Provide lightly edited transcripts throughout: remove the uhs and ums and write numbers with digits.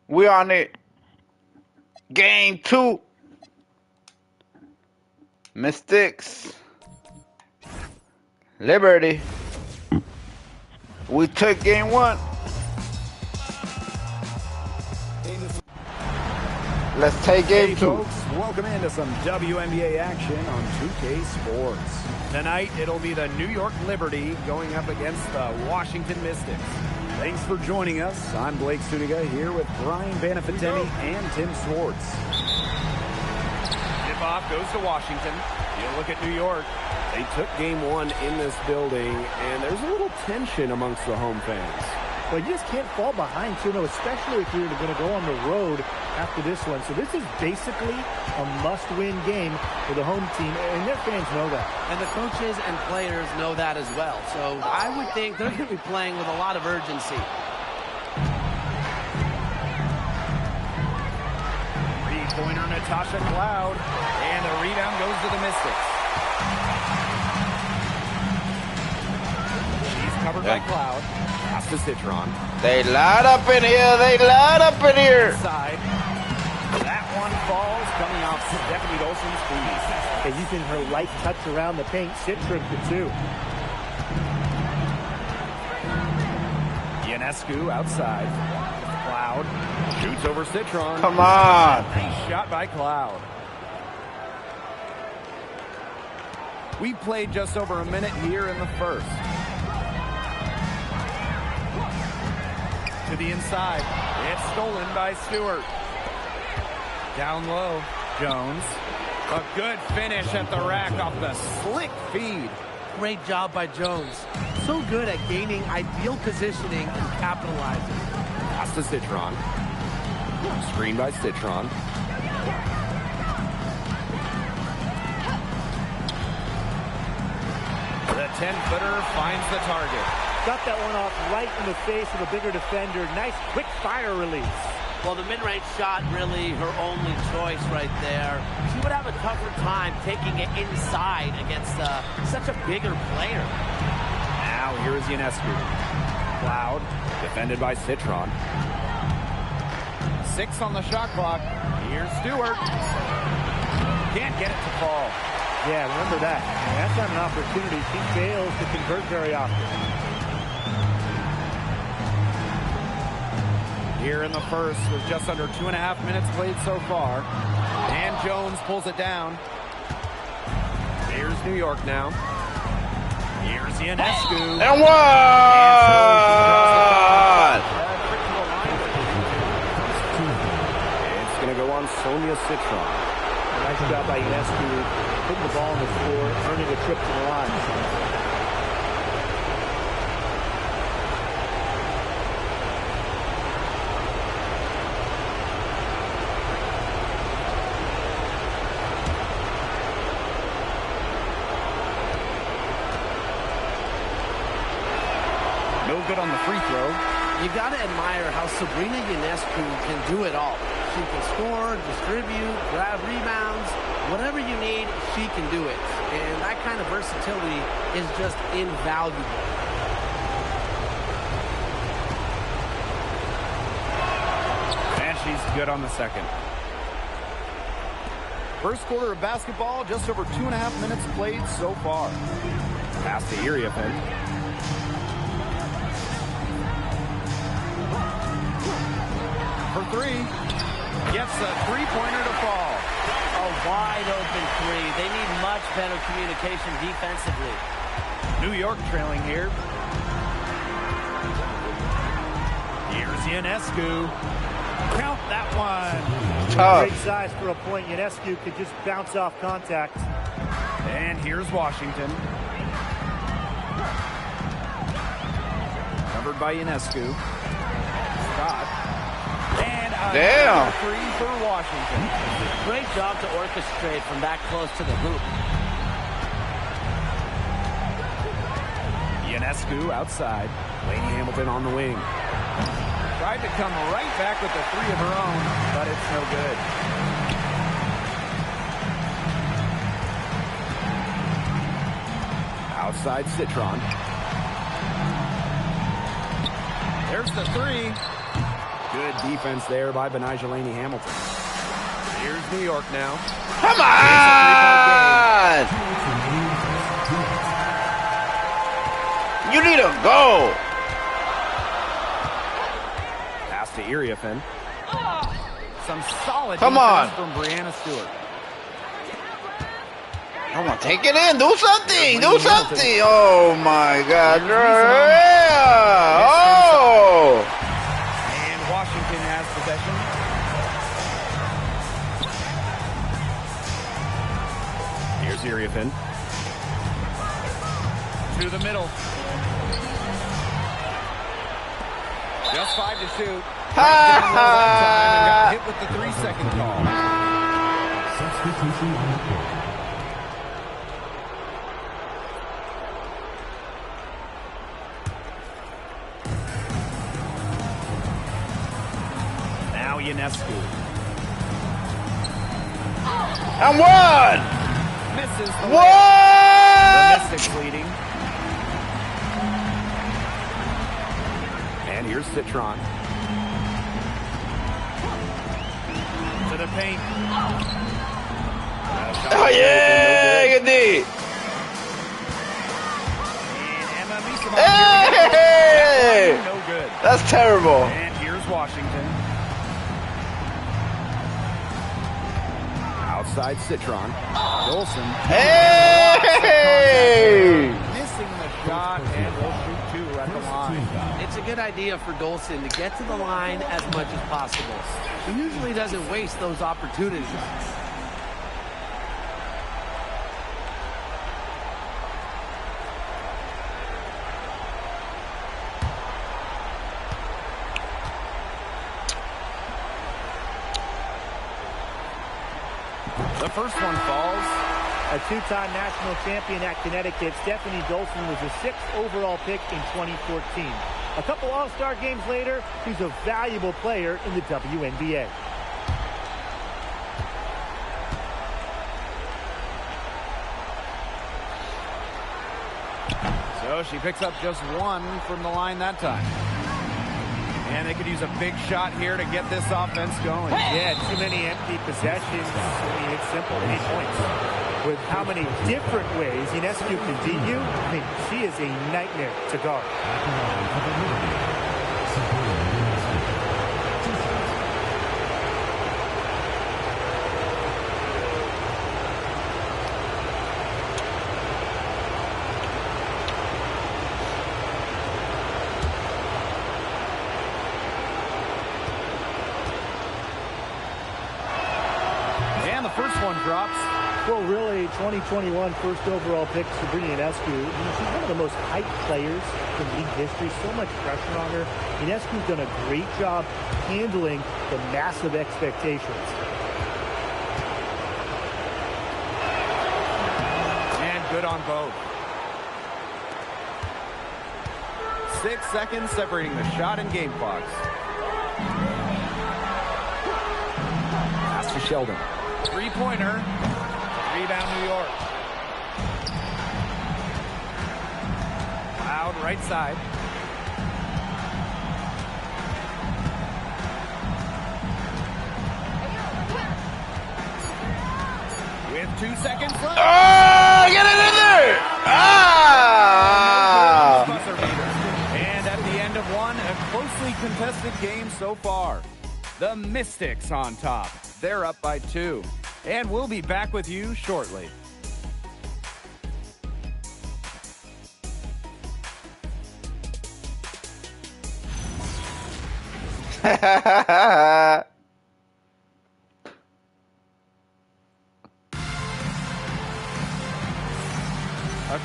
We on it. Game 2. Mystics. Liberty. We took game 1. Let's take game 2. Folks, welcome into some WNBA action on 2K Sports. Tonight, it'll be the New York Liberty going up against the Washington Mystics. Thanks for joining us. I'm Blake Suniga here with Brian Banafiteni and Tim Swartz. Tip-off goes to Washington. You look at New York. They took game 1 in this building, and there's a little tension amongst the home fans. Well, you just can't fall behind, too, especially if you're going to go on the road after this one. So this is basically a must-win game for the home team, and their fans know that. And the coaches and players know that as well. So I would think they're going to be playing with a lot of urgency. Three-pointer Natasha Cloud, and the rebound goes to the Mystics. She's covered by Cloud. Pass to Citron. They light up in here. They light up in here. Side. That one falls coming off Stephanie Olsen's feet. And using her light touch around the paint, Citron could too. Ionescu outside. Cloud shoots over Citron. Come on. Nice shot by Cloud. We played just over a minute here in the first. To the inside. It's stolen by Stewart. Down low, Jones. A good finish at the rack off the slick feed. Great job by Jones. So good at gaining ideal positioning and capitalizing. Pass to Citron. Screen by Citron. The 10-footer finds the target. Got that one off right in the face of a bigger defender. Nice quick fire release. Well, the mid-range shot really her only choice right there. She would have a tougher time taking it inside against such a bigger player. Now here is Ionescu. Cloud, defended by Citron. 6 on the shot clock. Here's Stewart. Can't get it to fall. Yeah, remember that. That's not an opportunity. She fails to convert very often. Here in the first with just under 2.5 minutes played so far. And Jones pulls it down. Here's New York now. Here's Ionescu. And one! It's going to go on Sonia Citron. Nice job by Ionescu putting the ball on the floor, earning a trip to the line. Good on the free throw. You got to admire how Sabrina Ionescu can do it all. She can score, distribute, grab rebounds. Whatever you need, she can do it. And that kind of versatility is just invaluable. And she's good on the second. First quarter of basketball, just over 2.5 minutes played so far. Pass to Iriafen. For 3, gets a three-pointer to fall. A wide open 3. They need much better communication defensively. New York trailing here. Here's Ionescu. Count that one. Tough. Great size for a point. Ionescu could just bounce off contact. And here's Washington. Covered by Ionescu. Scott. Damn. 3 for Washington. Great job to orchestrate from that close to the hoop. Ionescu outside. Lainey Hamilton on the wing. Tried to come right back with the 3 of her own, but it's no good. Outside Citron. There's the 3. Good defense there by Benijah Hamilton. Here's New York now. Come on! You need to go. Pass to Iriafen. Some solid Come on. from Brianna Stewart. Come on, take it in. Do something. Do something. Oh, my God. Yeah. Oh. And Washington has possession. Here's Iriafen. To the middle. Just 5 to shoot. Right down low that time and got hit with the 3-second call. Substitution on the court. Now Ionescu. And one. Misses the What? layup. The Mystics leading. And here's Citron. To the paint. Oh, yeah. Good D. And Emma Misama. Hey. No good. That's terrible. And here's Washington. Outside Citron. Dolson. Hey! Missing the shot and will shoot 2 at the line. It's a good idea for Dolson to get to the line as much as possible. He usually doesn't waste those opportunities. The first one falls. A two-time national champion at Connecticut, Stephanie Dolson was the 6th overall pick in 2014. A couple All-Star games later, she's a valuable player in the WNBA. So she picks up just 1 from the line that time. And they could use a big shot here to get this offense going. Yeah, too many empty possessions. I mean, it's simple, 8 points. With how many different ways Ionescu can beat you, I mean, she is a nightmare to guard. And the first one drops. Well, really, 2021 first overall pick, Sabrina Ionescu. She's one of the most hyped players in league history. So much pressure on her. Ionescu's done a great job handling the massive expectations. And good on both. 6 seconds separating the shot and game clocks. Pass to Sheldon. 3-pointer. Rebound, New York. Loud right side. With 2 seconds left. Oh, get it in there! Ah! And at the end of one, a closely contested game so far. The Mystics on top. They're up by 2. And we'll be back with you shortly. A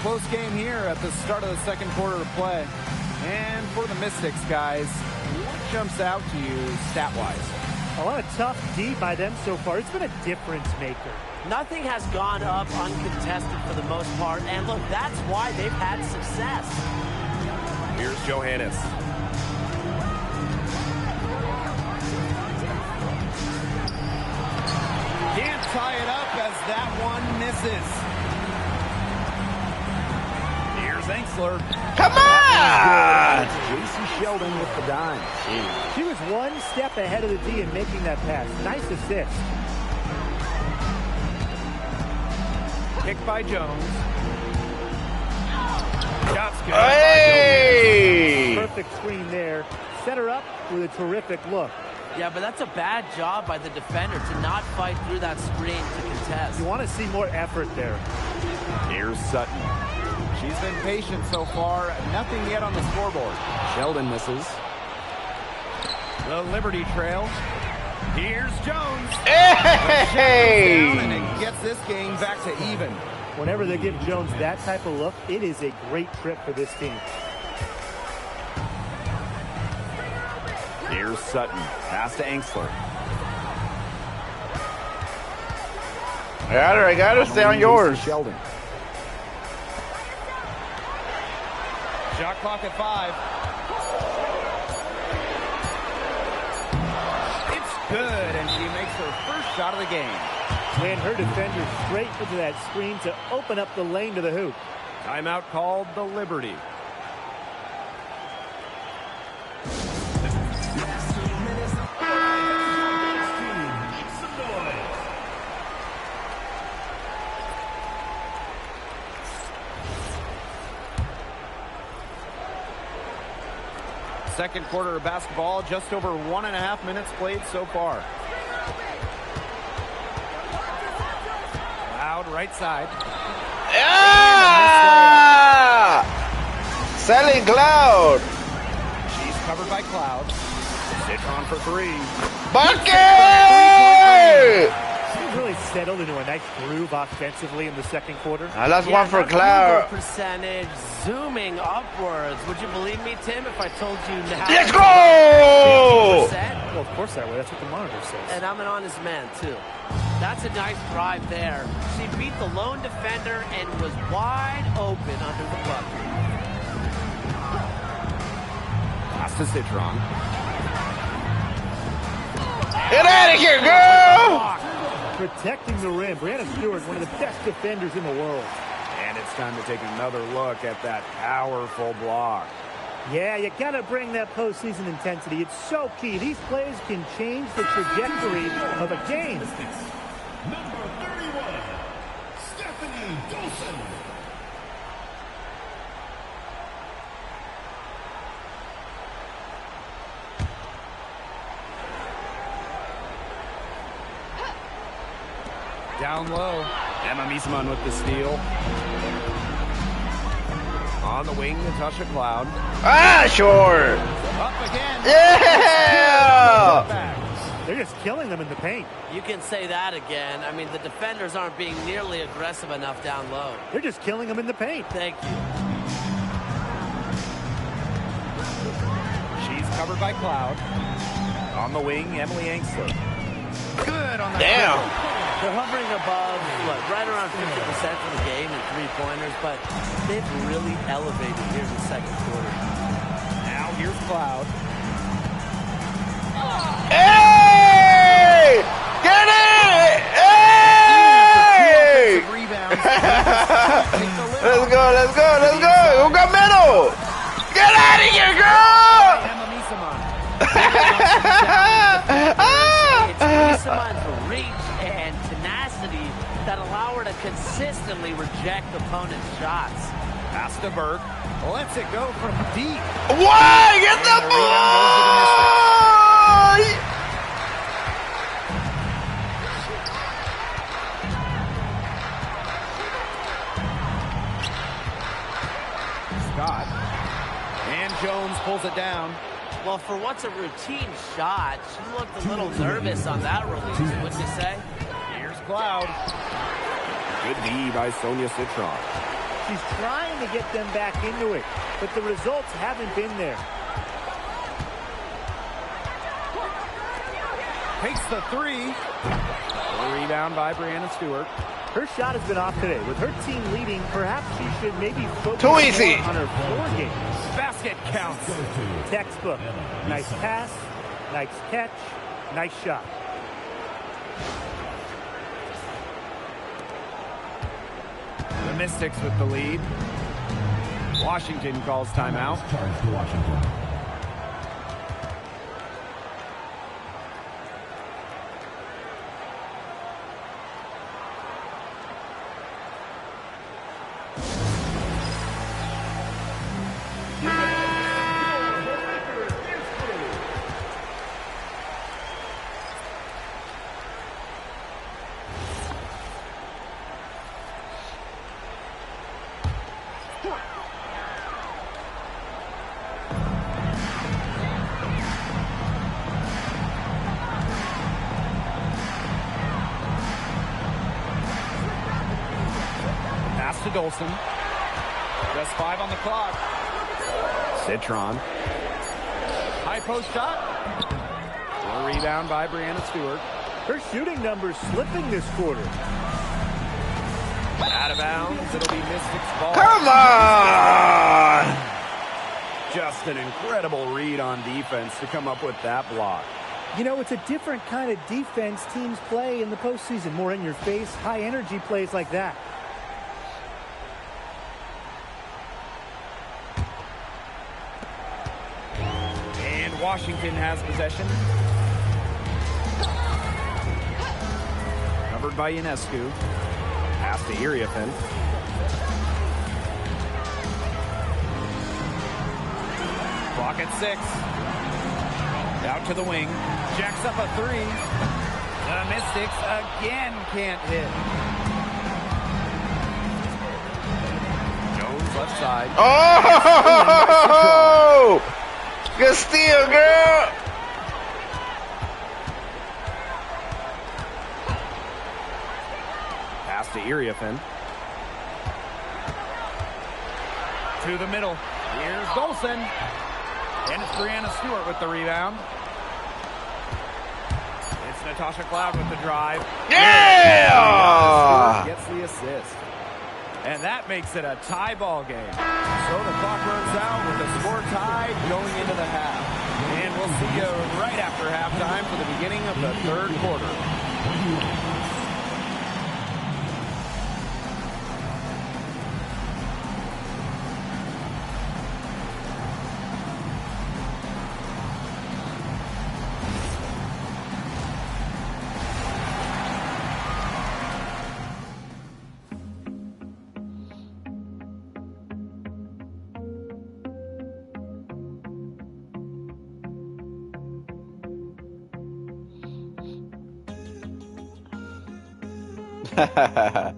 close game here at the start of the second quarter of play. And for the Mystics, guys, what jumps out to you stat-wise? A lot of tough D by them so far. It's been a difference maker. Nothing has gone up uncontested for the most part, and look, that's why they've had success. Here's Johannes. Can't tie it up as that one misses. Here's Enxler. Come on! God! J.C. Sheldon with the dime. She was one step ahead of the D in making that pass. Nice assist. Kick by Jones. Shots good. Hey! Perfect screen there. Set her up with a terrific look. Yeah, but that's a bad job by the defender to not fight through that screen to contest. You want to see more effort there. Here's Sutton. She's been patient so far. Nothing yet on the scoreboard. Sheldon misses. The Liberty trail. Here's Jones. Hey! Down and it gets this game back to even. Whenever they give Jones that type of look, it is a great trip for this team. Here's Sutton. Pass to Angsler. I got her. Stay on yours. Sheldon. Shot clock at 5. It's good, and she makes her first shot of the game. Ran her defender straight into that screen to open up the lane to the hoop. Timeout called the Liberty. Second quarter of basketball, just over 1.5 minutes played so far. Loud right side. Yeah! Selling Cloud. She's covered by Cloud. Citron for 3. Bucket! She's really settled into a nice groove offensively in the second quarter. That's one for that Cloud. field goal percentage zooming upwards. Would you believe me, Tim, if I told you now? Let's go! 50%? Well, of course that way. That's what the monitor says. And I'm an honest man, too. That's a nice drive there. She beat the lone defender and was wide open under the bucket. Pass to Citron. Get out of here, girl! Protecting the rim. Brianna Stewart, one of the best defenders in the world. And it's time to take another look at that powerful block. Yeah, you got to bring that postseason intensity. It's so key. These plays can change the trajectory of a game. Number 31, Stephanie Dolson. Down low. Emma Miesman with the steal. On the wing, Natasha Cloud. Ah, sure. Up again. Yeah! They're just killing them in the paint. You can say that again. I mean, the defenders aren't being nearly aggressive enough down low. They're just killing them in the paint. Thank you. She's covered by Cloud. On the wing, Emily Angsler. Good on the Damn. They're hovering above, right around 50% for the game in three-pointers, but they've really elevated here in the second quarter. Now here's Cloud. Hey! Get it! Hey! Let's go, let's go, let's go! Who got middle? Get out of here, girl! Emma Miesman. It's Miesman's reach and tenacity that allow her to consistently reject opponents' shots. Pass to Burke. Lets it go from deep. Why? Get the And the rebound goes to the ball! Scott. And Jones pulls it down. Well, for what's a routine shot, she looked a little nervous on that release, wouldn't you say? Here's Cloud. Good D by Sonia Citron. She's trying to get them back into it, but the results haven't been there. Takes the 3. A rebound by Brianna Stewart. Her shot has been off today. With her team leading, perhaps she should maybe focus Too more easy. on her floor game. Basket counts. Textbook. Nice pass, nice catch, nice shot. The Mystics with the lead. Washington calls timeout. Charge to Washington. To Dolson. Just 5 on the clock. Citron. High post shot. A rebound by Brianna Stewart. Her shooting numbers slipping this quarter. Out of bounds. It'll be Mystics ball. Come on! Just an incredible read on defense to come up with that block. You know, it's a different kind of defense teams play in the postseason. More in your face, high energy plays like that. Washington has possession. Covered by Ionescu. Pass to Iriafen. Clock at 6. Out to the wing. Jacks up a 3. The Mystics again can't hit. Jones left side. Oh! Good steal, girl! Pass to Iriafen. To the middle. Here's Dolson. And it's Brianna Stewart with the rebound. It's Natasha Cloud with the drive. Yeah! Gets the assist. And that makes it a tie ball game. So the clock runs out with the score tied going into the half. And we'll see you right after halftime for the beginning of the third quarter. Ha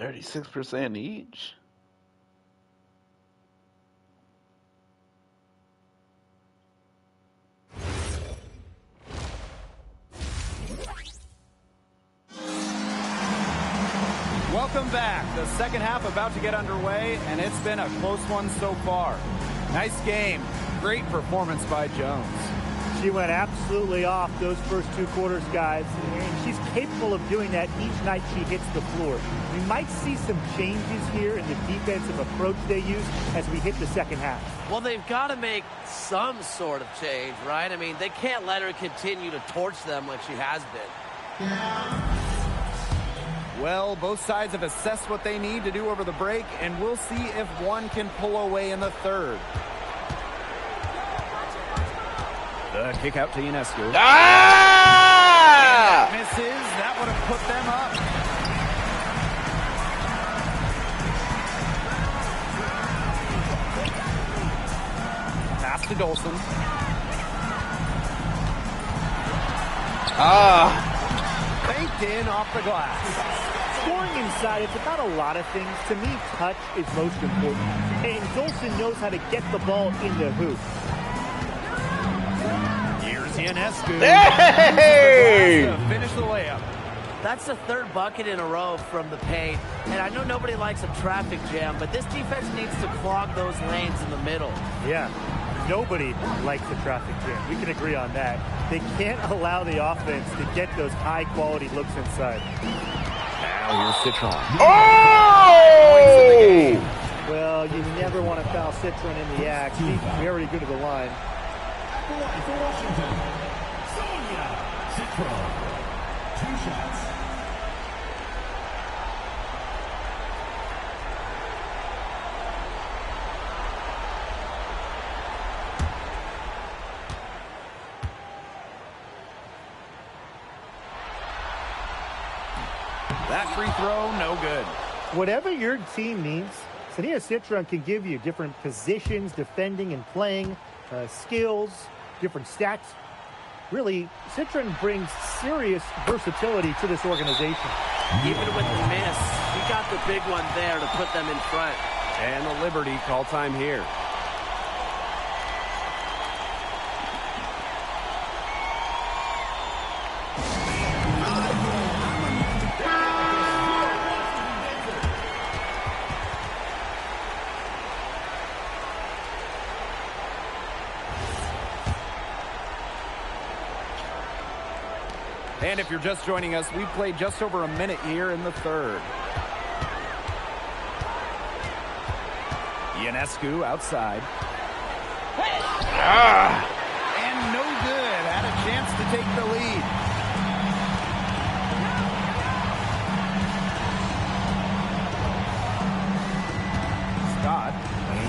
36% each. Welcome back. The second half about to get underway, and it's been a close one so far. Nice game. Great performance by Jones. She went absolutely off those first 2 quarters, guys, and she's capable of doing that each night she hits the floor. We might see some changes here in the defensive approach they use as we hit the second half. Well, they've got to make some sort of change, right? I mean, they can't let her continue to torch them like she has been. Well, both sides have assessed what they need to do over the break, and we'll see if one can pull away in the third. The kick out to Ionescu. Ah! Misses. That would have put them up. Pass to Dolson. Faked in off the glass. Scoring inside, it's about a lot of things. To me, touch is most important. And Dolson knows how to get the ball in the hoop. Here's Ionescu. Hey! To finish the layup. That's the third bucket in a row from the paint. And I know nobody likes a traffic jam, but this defense needs to clog those lanes in the middle. Yeah. Nobody likes the traffic jam. We can agree on that. They can't allow the offense to get those high-quality looks inside. Now here's Citron. Oh! Well, you never want to foul Citron in the act. He's very good at the line. For Washington, Sonia Citron. 2 shots. That free throw, no good. Whatever your team needs, Sonia Citron can give you different positions, defending and playing, skills, different stats. Really, Citron brings serious versatility to this organization. Even with the miss, he got the big one there to put them in front. And the Liberty call time here. And if you're just joining us, we've played just over a minute here in the third. Ionescu outside. And no good. Had a chance to take the lead. Scott.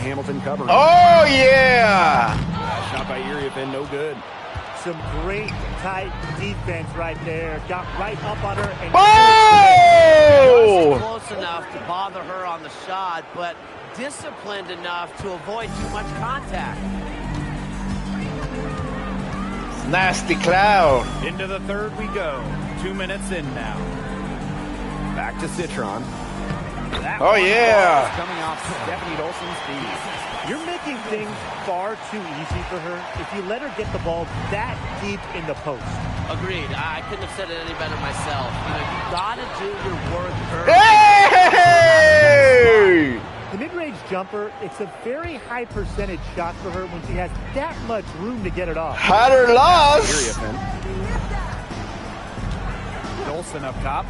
Hamilton covering. Oh, yeah! That shot by Iriefin, no good. Some great tight defense right there. Got right up on her. And Oh! Wasn't close enough to bother her on the shot, but disciplined enough to avoid too much contact. Nasty cloud. Into the third we go. 2 minutes in now. Back to Citron. That Oh, yeah. coming off Stephanie Dolson's feet. You're making things far too easy for her if you let her get the ball that deep in the post. Agreed. I couldn't have said it any better myself. You know, you gotta do your work early. Hey! The mid-range jumper, it's a very high percentage shot for her when she has that much room to get it off. Had her lost. Iriefin. Dolson up top.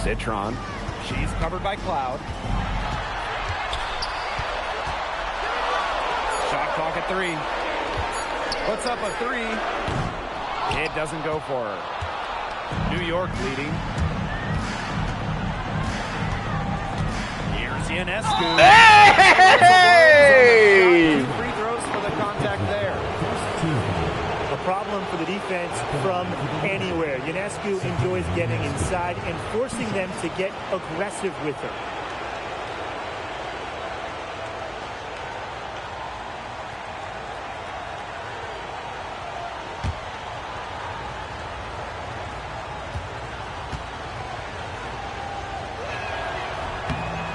Citron. She's covered by Cloud. Shot clock at 3. Puts up a 3. It doesn't go for her. New York leading. Here's Ionescu. Hey! 2 free throws for the contact there. A problem for the defense from anywhere. Ionescu enjoys getting inside and forcing them to get aggressive with her.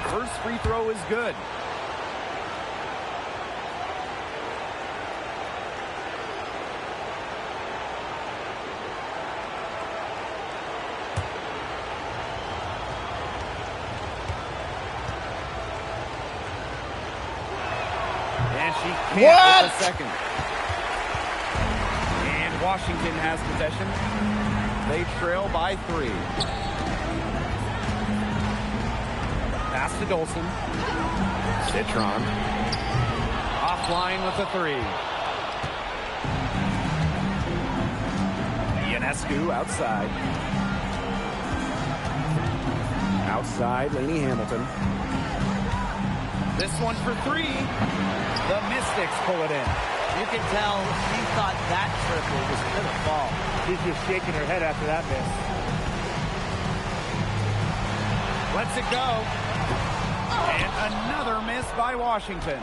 First free throw is good. And she can't with the second. And Washington has possession. They trail by 3. Pass to Dolson. Citron. Offline with a 3. Ionescu outside. Outside, Lainey Hamilton. This one for 3. The Mystics pull it in. You can tell she thought that triple was going to fall. She's just shaking her head after that miss. Lets it go. And another miss by Washington.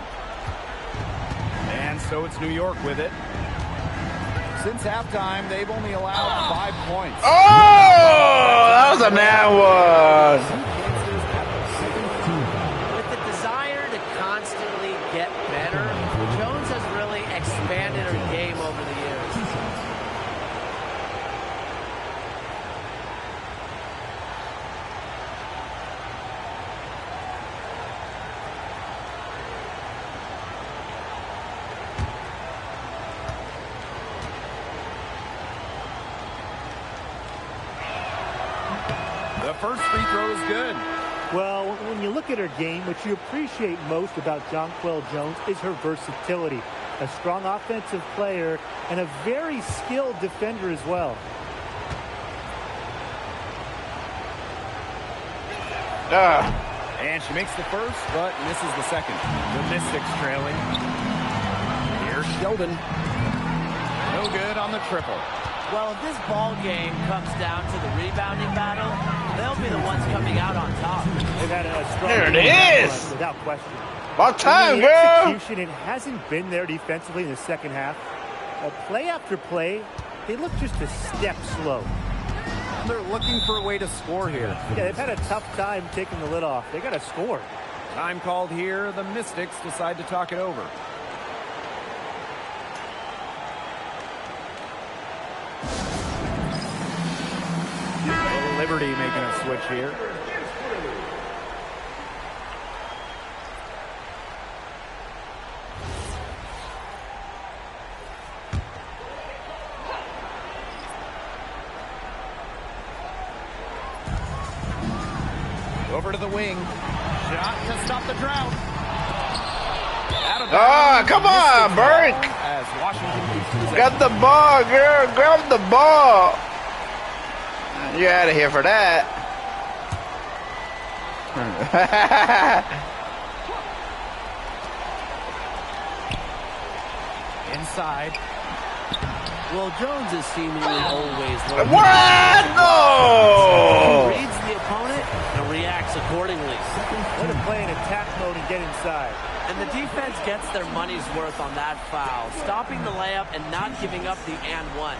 And so it's New York with it. Since halftime, they've only allowed 5 points. Oh! That was a bad one. With the desire to constantly get better, Jones has really expanded her game over the years. The first free throw is good. Well, when you look at her game, what you appreciate most about Jonquel Jones is her versatility. A strong offensive player and a very skilled defender as well. And she makes the first, but misses the second. The Mystics trailing. Here's Sheldon. No good on the triple. Well, if this ball game comes down to the rebounding battle, they'll be the ones coming out on top. They've had a strong there it is, without question. About time, girl. Execution, it hasn't been there defensively in the second half. Play after play, they look just a step slow. They're looking for a way to score here. Yeah, they've had a tough time taking the lid off. They got to score. Time called here. The Mystics decide to talk it over. Liberty making a switch here. Over to the wing. Shot to stop the drought. Come on, Burke. As Washington Got the ball, girl. Grab the ball. You're out of here for that. inside. Well, Jones is seemingly always looking. What? No! He reads the opponent and reacts accordingly. Let him play in attack mode and get inside. And the defense gets their money's worth on that foul, stopping the layup and not giving up the and one.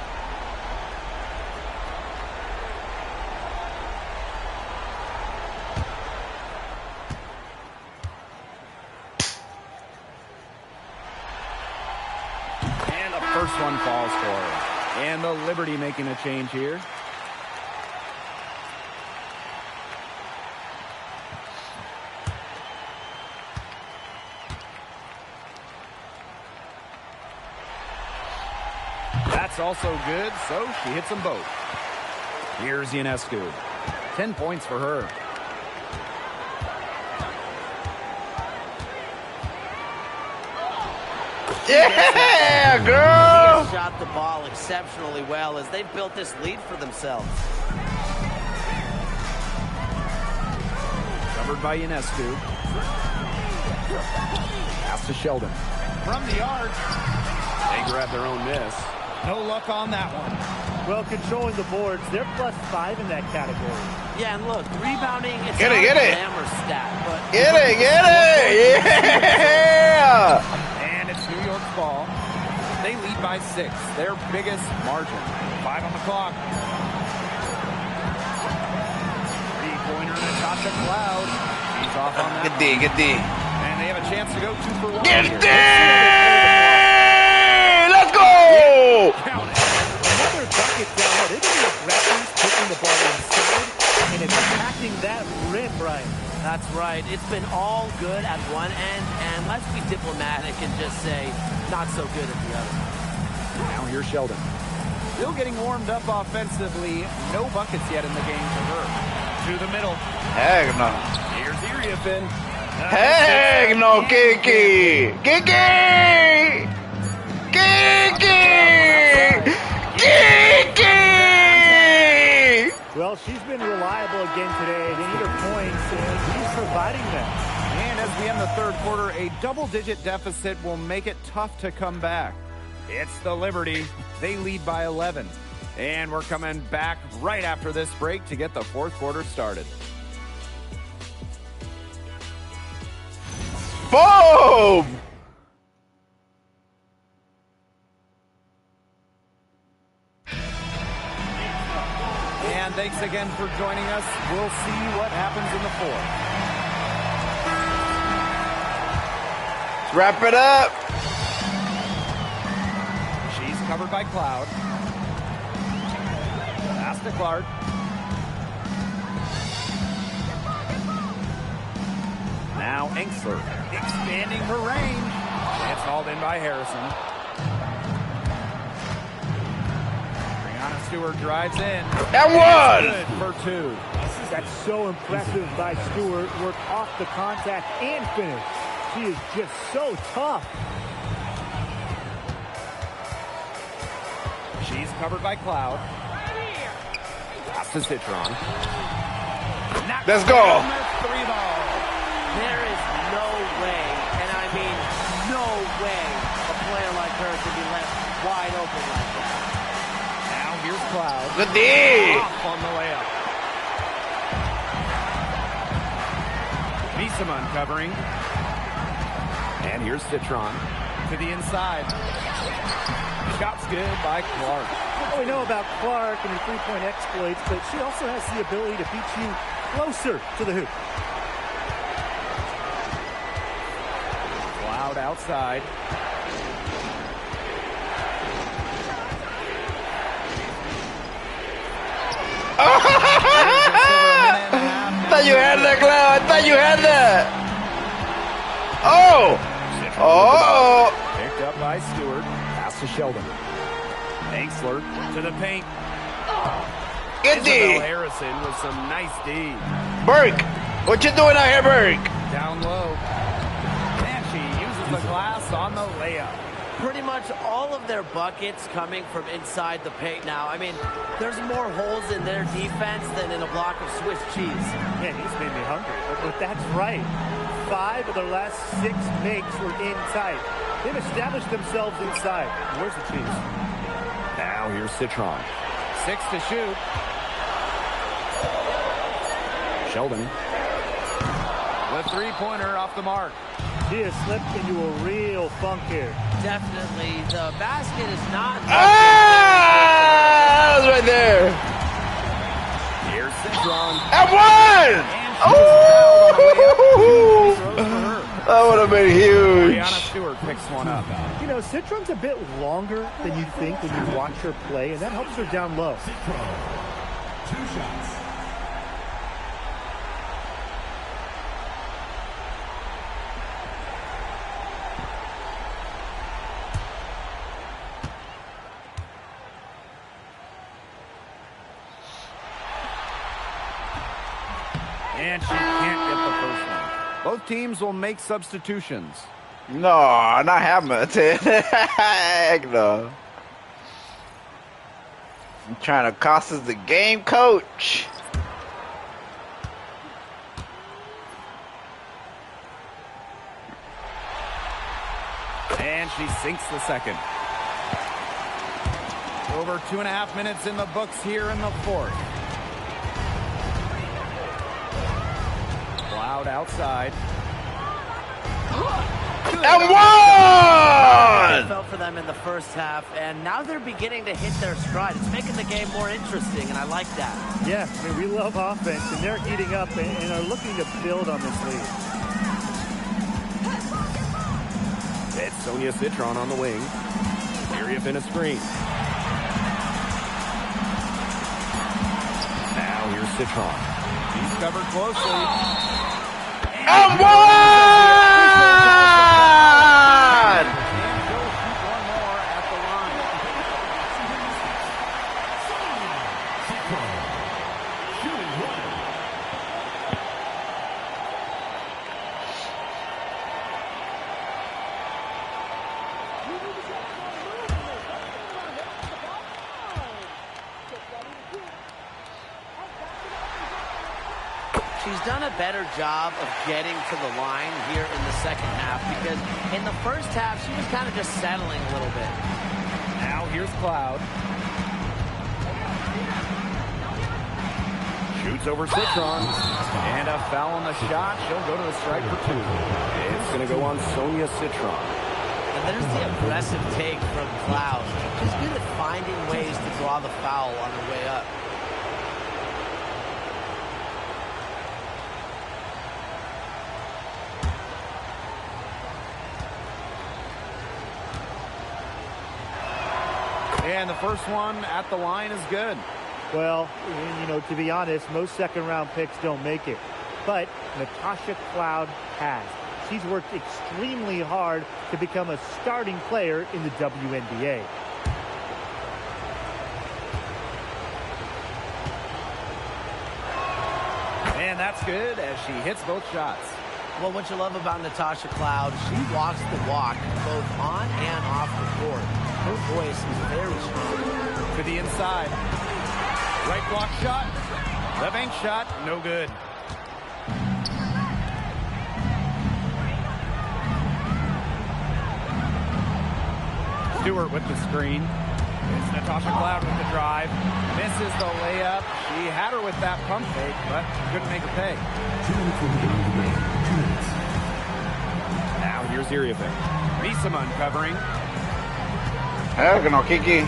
And the first one falls for her. And the Liberty making a change here. That's also good, so she hits them both. Here's Ionescu. 10 points for her. Yeah, girl! She shot the ball exceptionally well as they've built this lead for themselves. Covered by Ionescu. Pass to Sheldon. From the arc. They grab their own miss. No luck on that one. Well, controlling the boards, they're +5 in that category. Yeah, and look, rebounding, it's Get not it, get a it. glamour stat, but Get it, get it! Yeah! And it's New York's ball. They lead by 6, their biggest margin. 5 on the clock. Three-pointer Natasha Cloud. She's off on that. Good D, good D. And they have a chance to go 2 for 1 Get here. it! Let's go! Count it. Another bucket down there. They've been aggressive, putting the ball inside and attacking that rim, Brian. that's right. It's been all good at one end, and let's be diplomatic and just say not so good at the other. Now here's Sheldon. Still getting warmed up offensively. No buckets yet in the game for her. To the middle. Heck no. Here's Iriafin. Heck no, Kiki! Kiki! Kiki! Kiki! Well, she's been reliable again today. They need her points, and she's providing them. And as we end the third quarter, a double-digit deficit will make it tough to come back. It's the Liberty. They lead by 11. And we're coming back right after this break to get the fourth quarter started. Boom! And thanks again for joining us. We'll see what happens in the fourth. Let's wrap it up. She's covered by Cloud. Pass to Clark. Now Enksler expanding her range. It's hauled in by Harrison. Brianna Stewart drives in. And one! Good for 2. That's so impressive by Stewart. Work off the contact and finish. She is just so tough. She's covered by Cloud. Pass to Citron. Let's go. Three ball. There is no way, and I mean no way, a player like her can be left wide open like that. Now here's Cloud. Good D. Off on the layup. Beeson uncovering. And here's Citron to the inside. Shot's good by Clark. Well, we know about Clark and her three-point exploits, but she also has the ability to beat you closer to the hoop. Cloud outside. I thought you had that, Cloud. I thought you had that. Oh. Oh. Picked up by Stewart. Pass to Sheldon. Ainsley to the paint. Good D. Isabel Harrison with some nice D. Burke. What you doing out here, Burke? Down low. And she uses the glass on the layup. Pretty much all of their buckets coming from inside the paint now. I mean, there's more holes in their defense than in a block of Swiss cheese. Man, he's made me hungry. But that's right. 5 of their last 6 makes were inside. They've established themselves inside. Where's the cheese? Now here's Citron. 6 to shoot. Sheldon. The three-pointer off the mark. She has slipped into a real funk here. Definitely. The basket is not... Ah! That was right there. Here's Citron. And one! That would have been huge. Brianna Stewart picks one up. You know, Citron's a bit longer than you think when you watch her play, and that helps her down low. Citron, 2 shots. And she can't get the first one. Both teams will make substitutions. No, not Hamilton. Heck no. I'm trying to cost us the game, coach. And she sinks the second. Over 2.5 minutes in the books here in the fourth. Cloud outside. And one! Felt for them in the first half, and now they're beginning to hit their stride. It's making the game more interesting, and I like that. Yeah, I mean, we love offense, and they're heating up and are looking to build on this lead. It's Sonia Citron on the wing. Area in a screen. Now here's Citron. He's covered closely. And one! She's done a better job of getting to the line here in the second half, because in the first half, she was kind of just settling a little bit. Now here's Cloud. Shoots over Citron. And a foul on the shot. She'll go to the strike for 2. It's going to go on Sonia Citron. And there's the aggressive take from Cloud. She's good at finding ways to draw the foul on her way up. And the first one at the line is good. Well, you know, to be honest, most second-round picks don't make it. But Natasha Cloud has. She's worked extremely hard to become a starting player in the WNBA. And that's good as she hits both shots. Well, what you love about Natasha Cloud, she walks the walk both on and off the court. Her voice is very strong. To the inside. Right block shot. The bank shot. No good. Stewart with the screen. It's Natasha Cloud with the drive. Misses the layup. She had her with that pump fake, but couldn't make her pay. Now here's Irievik. Misama covering. Que no, Kiki.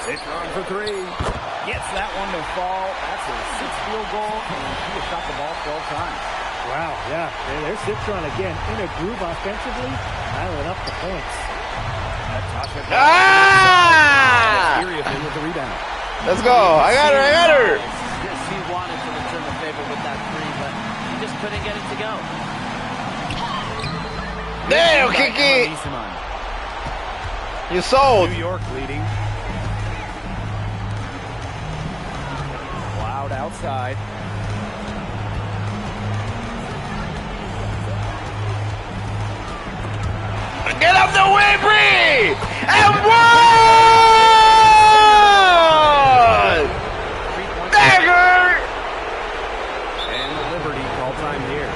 Citron for three. Gets that one to fall. That's her sixth field goal, and she has shot the ball 12 times. Wow, yeah. There's Citron again in a groove offensively, piling up the points. Natasha Ah! with the rebound. Let's go. I got her. She wanted to return the favor with that three, but she just couldn't get it to go. Damn, Kiki. You sold. New York leading. Cloud outside. Get up the way, Bree! And one! Dagger! And Liberty call time here.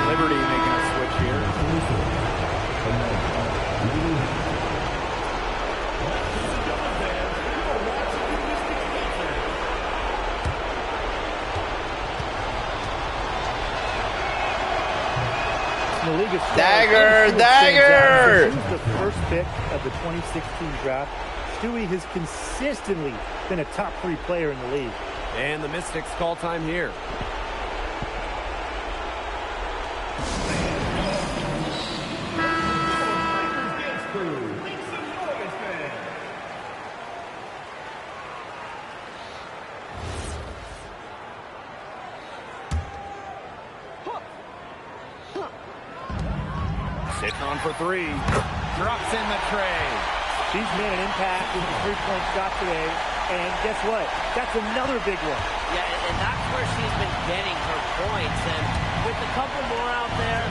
Liberty making a switch here. Dagger! She was the first pick of the 2016 draft. Stewie has consistently been a top 3 player in the league. And the Mystics call time here. Citron for three. Drops in the tray. She's made an impact with the three-point shot today. And guess what? That's another big one. Yeah, and that's where she's been getting her points. And with a couple more out there,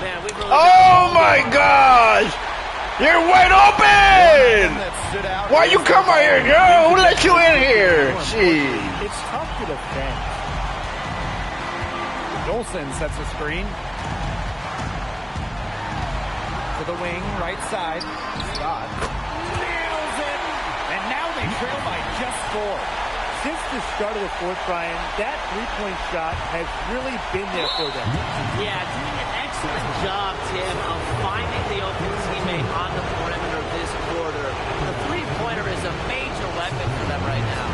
man, we've really Oh my gosh! You're wide open! Why you come out here, girl? Who let you in here? Gee. It's tough to defend. Dolson sets a screen. To the wing, right side. Scott nails it! And now they trail by just 4. Since the start of the fourth, Brian, that three-point shot has really been there for them. Yeah, doing an excellent job, Tim, of finding the open teammate on the perimeter this quarter. The three-pointer is a major weapon for them right now.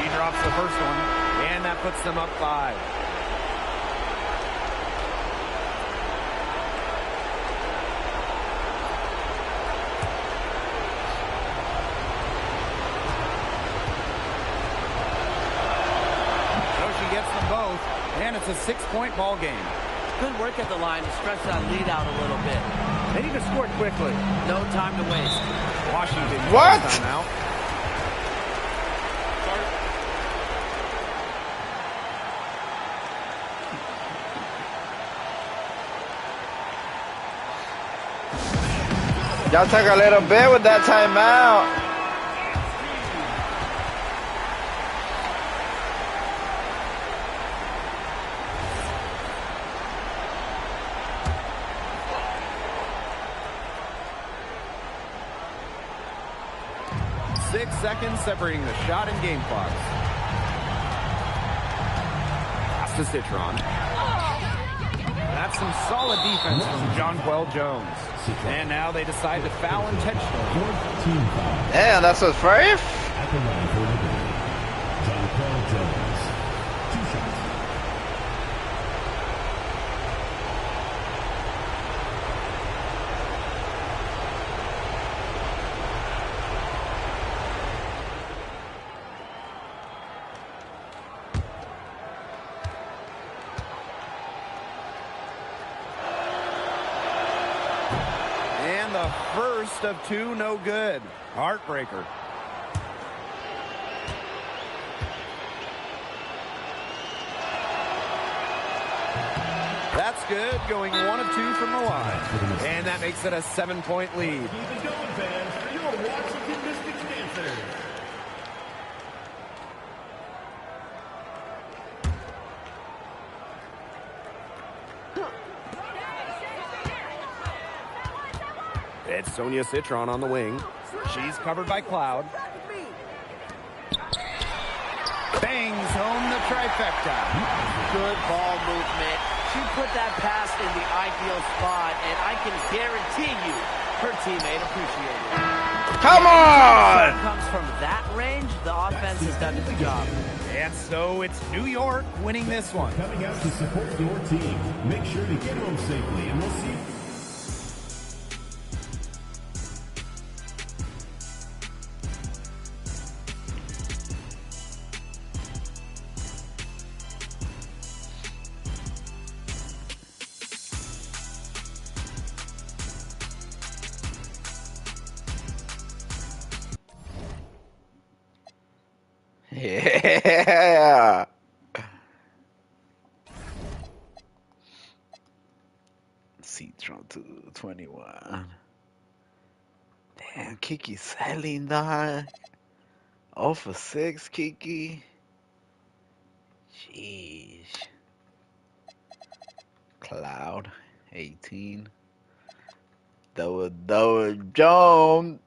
He drops the first one, and that puts them up 5. And it's a 6-point ball game. Good work at the line to stretch that lead out a little bit. They need to score quickly. No time to waste. Washington. What? Timeout. Y'all took a little bit with that timeout. Seconds separating the shot and game clocks. Pass to Citron. That's some solid defense from Jonquel Jones. And now they decide to foul intentionally. Yeah, that's what's right. At the line for Jonquel Jones. the first of two, no good. Heartbreaker. That's good, going 1 of 2 from the line. And that makes it a 7-point lead. Keep it going, fans, for your Washington Mystics dancers. It's Sonia Citron on the wing. She's covered by Cloud. Bangs home the trifecta. Good ball movement. She put that pass in the ideal spot, and I can guarantee you her teammate appreciated it. Come on! Comes from that range, the offense has done its job. And so it's New York winning this one. Coming out to support your team. Make sure to get home safely, and we'll see you. Yeah. Citron to 21. Damn, Kiki selling that. 0 for 6, Kiki. Jeez. Cloud, 18. Double Jones.